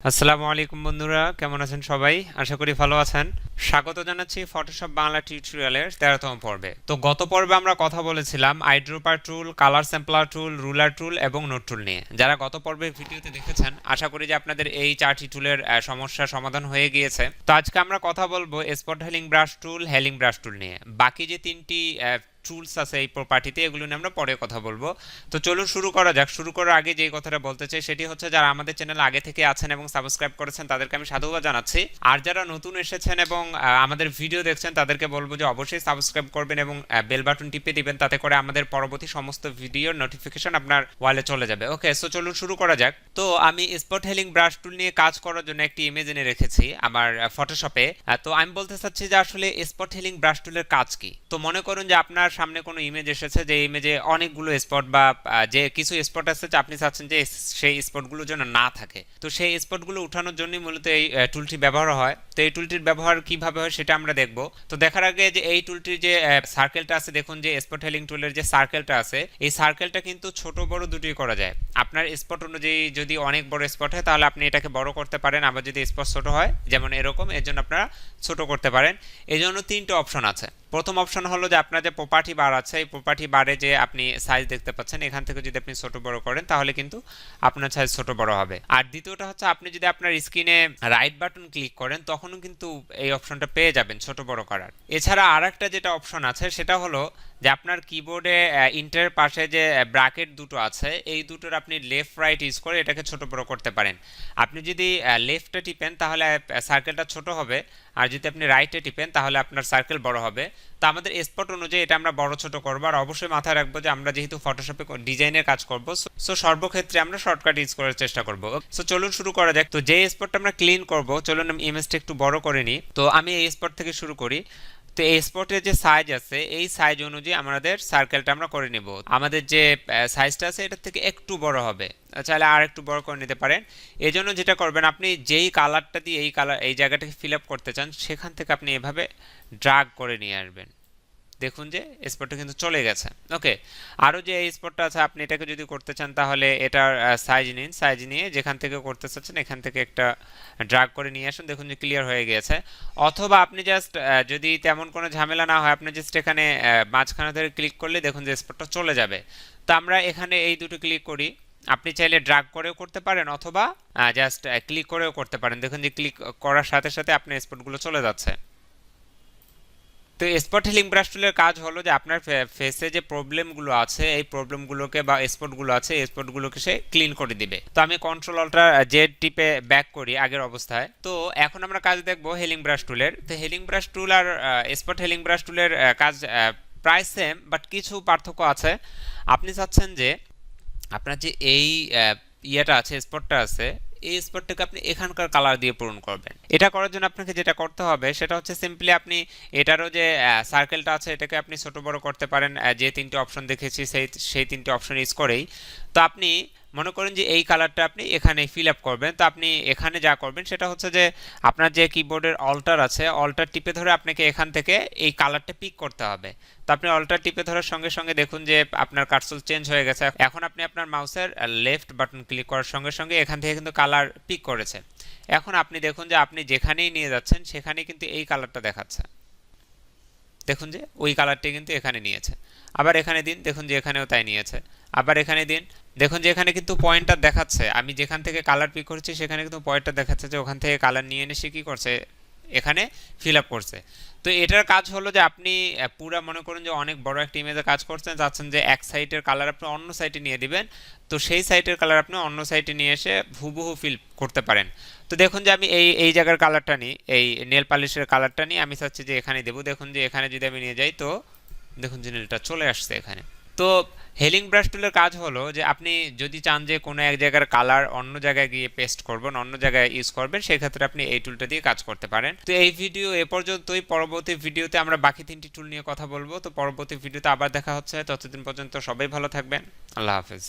আসসালামু আলাইকুম বন্ধুরা, কেমন আছেন সবাই? আশা করি ভালো আছেন। স্বাগত জানাচ্ছি ফটোশপ বাংলা টিউটোরিয়ালের 13তম পর্বে। তো গত পর্বে আমরা কথা বলেছিলাম আইড্রপার টুল, কালার স্যাম্পলার টুল, রুলার টুল এবং নোট টুল নিয়ে। যারা গত পর্বের ভিডিওতে দেখেছেন, আশা করি যে আপনাদের এই 4টি টুলের সমস্যার সমাধান হয়ে গিয়েছে। তো আজকে আমরা কথা বলবো স্পট হেলিং ব্রাশ টুল, হেলিং ব্রাশ টুল নিয়ে। বাকি যে 3টি টুলস আছে এই প্রপার্টিতে, এগুলো নিয়ে আমরা পরে কথা বলবো। তো চলুন শুরু করা যাক। শুরু করার আগে যেই কথাটা বলতে চাই সেটি হচ্ছে, যারা আমাদের চ্যানেল আগে থেকে আছেন এবং সাবস্ক্রাইব করেছেন তাদেরকে আমি সাধুবাদ জানাচ্ছি। আর যারা নতুন এসেছেন এবং আমাদের ভিডিও দেখছেন তাদেরকে বলবো যে অবশ্যই সাবস্ক্রাইব করবেন এবং বেল বাটন টিপে দিবেন, তাতে করে আমাদের পরবর্তী সমস্ত ভিডিওর নোটিফিকেশন আপনার ওয়ালে চলে যাবে। ওকে, সো চলুন শুরু করা যাক। তো আমি স্পট হেলিং ব্রাশ টুল নিয়ে কাজ করার জন্য একটি ইমেজ এনে রেখেছি আমার ফটোশপে। তো আমি বলতে চাচ্ছি যে আসলে স্পট হেলিং ব্রাশ টুলের কাজ কি। তো মনে করুন যে আপনার সামনে কোনো ইমেজ এসেছে, যে ইমেজে অনেকগুলো স্পট বা যে কিছু স্পট আছে যে আপনি চাচ্ছেন যে সেই স্পটগুলো যেন না থাকে। তো সেই স্পটগুলো উঠানোর জন্য মূলত এই টুলটি ব্যবহার হয়। তো এই টুলটির ব্যবহার কিভাবে হয় সেটা আমরা দেখব। তো দেখার আগে যে এই টুলটির যে সার্কেলটা আছে, দেখুন যে স্পট হেলিং টুলের যে সার্কেলটা আছে, এই সার্কেলটা কিন্তু ছোট বড় দুটোই করা যায়। আপনার স্পট অনুযায়ী যদি অনেক বড় স্পট হয় তাহলে আপনি এটাকে বড় করতে পারেন, আবার যদি স্পট ছোট হয় যেমন এরকম, এর জন্য আপনারা ছোট করতে পারেন। এই জন্য 3টে অপশন আছে। প্রথম অপশন হলো যে আপনার যে প্রপার্টি বার আছে, এই প্রপার্টি বারে যে আপনি সাইজ দেখতে পাচ্ছেন, এখান থেকে যদি আপনি ছোট বড় করেন তাহলে কিন্তু আপনার সাইজ ছোট বড় হবে। আর দ্বিতীয়টা হচ্ছে, আপনি যদি আপনার স্ক্রিনে রাইট বাটন ক্লিক করেন তখনও কিন্তু এই অপশনটা পেয়ে যাবেন ছোট বড় করার। এছাড়া আরেকটা যেটা অপশন আছে সেটা হলো যে আপনার কিবোর্ডে ইন্টারের পাশে যে ব্র্যাকেট দুটো আছে, এই দুটোর আপনি লেফট রাইট ইউজ করে এটাকে ছোট বড় করতে পারেন। আপনি যদি লেফটে টিপেন তাহলে সার্কেলটা ছোট হবে, আর যদি আপনি রাইটে টিপেন তাহলে আপনার সার্কেল বড় হবে। তো আমাদের স্পট অনুযায়ী এটা আমরা বড় ছোট করবো। আর অবশ্যই মাথায় রাখবো যে আমরা যেহেতু ফটোশপে ডিজাইনের কাজ করব, সো সর্বক্ষেত্রে আমরা শর্টকাট ইউজ করার চেষ্টা করব। সো চলুন শুরু করা যাক। তো যে স্পটটা আমরা ক্লিন করব, চলুন আমি ইমেজটা একটু বড় করে নিই। তো আমি এই স্পট থেকে শুরু করি। তো এই স্পটের যে সাইজ আছে, এই সাইজ অনুযায়ী আমাদের সার্কেলটা আমরা করে নেব। আমাদের যে সাইজটা আছে এটার থেকে একটু বড় হবে, চাইলে আর একটু বড় করে নিতে পারেন। এই জন্য যেটা করবেন, আপনি যেই কালারটা দিয়ে এই জায়গাটাকে ফিল আপ করতে চান, সেখান থেকে আপনি এভাবে ড্রাগ করে নিয়ে আসবেন। দেখুন যে স্পটটা কিন্তু চলে গেছে। ওকে, আরও যে এই স্পটটা আছে আপনি এটাকে যদি করতে চান তাহলে এটার সাইজ নিন, সাইজ নিয়ে যেখান থেকে করতে চাচ্ছেন এখান থেকে একটা ড্রাগ করে নিয়ে আসুন। দেখুন যে ক্লিয়ার হয়ে গেছে। অথবা আপনি জাস্ট যদি তেমন কোনো ঝামেলা না হয়, আপনি জাস্ট এখানে মাঝখানে ধরে ক্লিক করলে দেখুন যে স্পটটা চলে যাবে। তো আমরা এখানে এই দুটো ক্লিক করি। আপনি চাইলে ড্রাগ করেও করতে পারেন অথবা জাস্ট ক্লিক করেও করতে পারেন। দেখুন যে ক্লিক করার সাথে সাথে আপনার স্পটগুলো চলে যাচ্ছে। তো স্পট হিলিং ব্রাশ টুলের কাজ হলো যে আপনার ফেসে যে প্রবলেমগুলো আছে, এই প্রবলেমগুলোকে বা স্পটগুলো আছে, এই স্পটগুলোকে সে ক্লিন করে দিবে। তো আমি কন্ট্রোল অল্টার জেড টিপে ব্যাক করি আগের অবস্থায়। তো এখন আমরা কাজ দেখব হেলিং ব্রাশ টুলের। তো হেলিং ব্রাশ টুল আর স্পট হেলিং ব্রাশ টুলের কাজ প্রায় সেম, বাট কিছু পার্থক্য আছে। আপনি চাচ্ছেন যে আপনার যে এই ইয়েটা আছে, স্পটটা আছে, এই স্পটটাকে আপনি এখানকার কালার দিয়ে পূরণ করবেন। এটা করার জন্য আপনাকে যেটা করতে হবে সেটা হচ্ছে সিম্পলি আপনি এটারও যে সার্কেলটা আছে এটাকে আপনি ছোট বড় করতে পারেন যে 3টে অপশন দেখেছি সেই 3টে অপশন ইউজ করেই। তো আপনি মনে করেন যে এই কালারটা আপনি এখানে ফিল আপ করবেন। তো আপনি এখানে যা করবেন সেটা হচ্ছে যে আপনার যে কিবোর্ডের অল্টার আছে, অল্টার টিপে ধরে আপনাকে এখান থেকে এই কালারটা পিক করতে হবে। তো আপনি অল্টার টিপে ধরার সঙ্গে সঙ্গে দেখুন যে আপনার কার্সর চেঞ্জ হয়ে গেছে। এখন আপনি আপনার মাউসের লেফট বাটন ক্লিক করার সঙ্গে সঙ্গে এখান থেকে কিন্তু কালার পিক করেছে। এখন আপনি দেখুন যে আপনি যেখানেই নিয়ে যাচ্ছেন সেখানেই কিন্তু এই কালারটা দেখাচ্ছে। দেখুন যে ওই কালারটি কিন্তু এখানে নিয়েছে। আবার এখানে দিন, দেখুন যে এখানেও তাই নিয়েছে। আবার এখানে দিন, দেখুন যে এখানে কিন্তু পয়েন্টার দেখাচ্ছে। আমি যেখান থেকে কালার পিক করছি সেখানে কিন্তু পয়েন্টার দেখাচ্ছে যে ওখান থেকে কালার নিয়ে এনে সে কী করছে, এখানে ফিল আপ করছে। তো এটার কাজ হলো যে আপনি পুরা মনে করুন যে অনেক বড় একটা ইমেজে কাজ করছেন, চাচ্ছেন যে এক সাইডের কালার আপনি অন্য সাইডে নিয়ে দিবেন। তো সেই সাইডের কালার আপনি অন্য সাইডে নিয়ে এসে হুবহু ফিল করতে পারেন। তো দেখুন যে আমি এই জায়গার কালারটা নিই, এই নেল পালিশের কালারটা নিই, আমি চাচ্ছি যে এখানে দেবো। দেখুন যে এখানে যদি আমি নিয়ে যাই তো দেখুন যে নেলটা চলে আসছে এখানে। তো হেলিং ব্রাশ টুলের কাজ হলো যে আপনি যদি চান যে কোনো এক জায়গার কালার অন্য জায়গায় গিয়ে পেস্ট করবেন, অন্য জায়গায় ইউজ করবেন, সেই ক্ষেত্রে আপনি এই টুলটা দিয়ে কাজ করতে পারেন। তো এই ভিডিও এ পর্যন্তই। পরবর্তী ভিডিওতে আমরা বাকি 3টি টুল নিয়ে কথা বলবো। তো পরবর্তী ভিডিওতে আবার দেখা হচ্ছে। ততদিন পর্যন্ত সবাই ভালো থাকবেন। আল্লাহ হাফেজ।